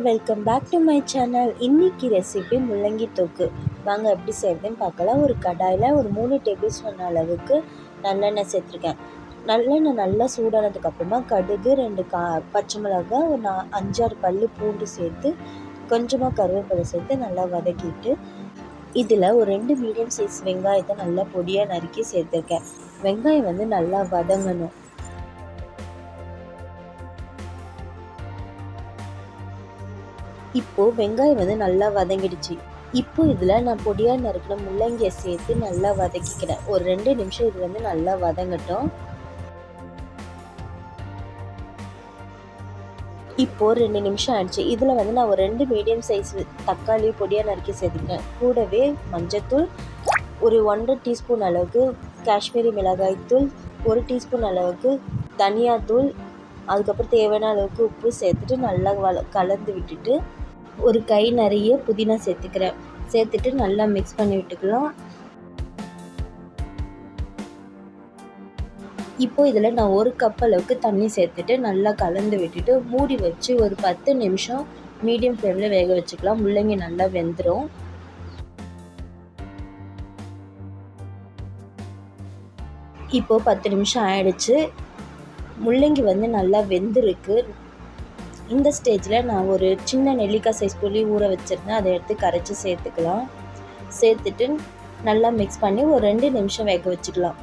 Welcome back to my channel. இன்றைக்கி recipe முள்ளங்கி தொக்கு. வாங்க எப்படி செய்கிறதுன்னு பார்க்கலாம். ஒரு கடாயில் ஒரு 3 டேபிள் ஸ்பூன் அளவுக்கு நல்லெண்ணெய் சேர்த்துருக்கேன். நல்லெண்ணெய் நல்லா சூடானதுக்கப்புறமா கடுகு, 2 பச்சை மிளகாய், ஒரு 5-6 பல் பூண்டு சேர்த்து கொஞ்சமாக கருவேப்பிலை சேர்த்து நல்லா வதக்கிட்டு இதில் ஒரு 2 மீடியம் சைஸ் வெங்காயத்தை நல்லா பொடியாக நறுக்கி சேர்த்துருக்கேன். வெங்காயம் வந்து நல்லா வதங்கணும். இப்போது வெங்காயம் வந்து நல்லா வதங்கிடுச்சு. இப்போ இதில் நான் பொடியாக நறுக்கின முள்ளங்கியை சேர்த்து நல்லா வதக்கிக்கிறேன். ஒரு 2 நிமிஷம் இது வந்து நல்லா வதங்கட்டும். இப்போது 2 நிமிஷம் ஆயிடுச்சு. இதில் வந்து நான் ஒரு 2 மீடியம் சைஸ் தக்காளி பொடியாக நறுக்கி சேர்த்துக்கிறேன். கூடவே மஞ்சத்தூள், ஒரு 1.5 டீஸ்பூன் அளவுக்கு காஷ்மீரி மிளகாய் தூள், 1 டீஸ்பூன் அளவுக்கு தனியாத்தூள், அதுக்கப்புறம் தேவையான அளவுக்கு உப்பு சேர்த்துட்டு நல்லா கலந்து விட்டுட்டு ஒரு கை நிறைய புதினா சேர்த்துட்டு நல்லா மிக்ஸ் பண்ணி விட்டுக்கலாம். இப்போ இதில் நான் 1 கப் அளவுக்கு தண்ணி சேர்த்துட்டு நல்லா கலந்து விட்டுட்டு மூடி வச்சு ஒரு 10 நிமிஷம் மீடியம் ஃப்ளேமில் வேக வச்சுக்கலாம். முள்ளங்கி நல்லா வெந்துடும். இப்போது 10 நிமிஷம் ஆயிடுச்சு. முள்ளங்கி வந்து நல்லா வெந்திருக்கு. இந்த ஸ்டேஜில் நான் ஒரு சின்ன நெல்லிக்காய் சைஸ் புளி ஊற வச்சுருந்தேன். அதை எடுத்து கரைச்சி சேர்த்துக்கலாம். சேர்த்துட்டு நல்லா மிக்ஸ் பண்ணி ஒரு 2 நிமிஷம் வேக வச்சுக்கலாம்.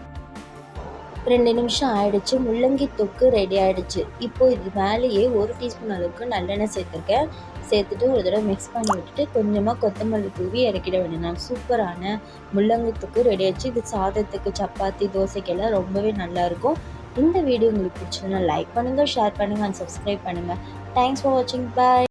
2 நிமிஷம் ஆயிடுச்சு. முள்ளங்கி தொக்கு ரெடி ஆகிடுச்சு. இப்போது இது மேலேயே 1 டீஸ்பூன் அளவுக்கு நல்லெண்ணெய் சேர்த்துருக்கேன். சேர்த்துட்டு ஒரு தடவை மிக்ஸ் பண்ணி விட்டுட்டு கொஞ்சமாக கொத்தமல்லி தூவி இறக்கிட வேண்டியது. சூப்பரான முள்ளங்கி தொக்கு ரெடி ஆகிடுச்சு. இது சாதத்துக்கு, சப்பாத்தி, தோசைக்கெல்லாம் ரொம்பவே நல்லாயிருக்கும். இந்த வீடியோ உங்களுக்கு பிடிச்சதுன்னா லைக் பண்ணுங்கள், ஷேர் பண்ணுங்கள் அண்ட் சப்ஸ்கிரைப் பண்ணுங்கள். தேங்க்ஸ் ஃபார் வாட்சிங். பாய்.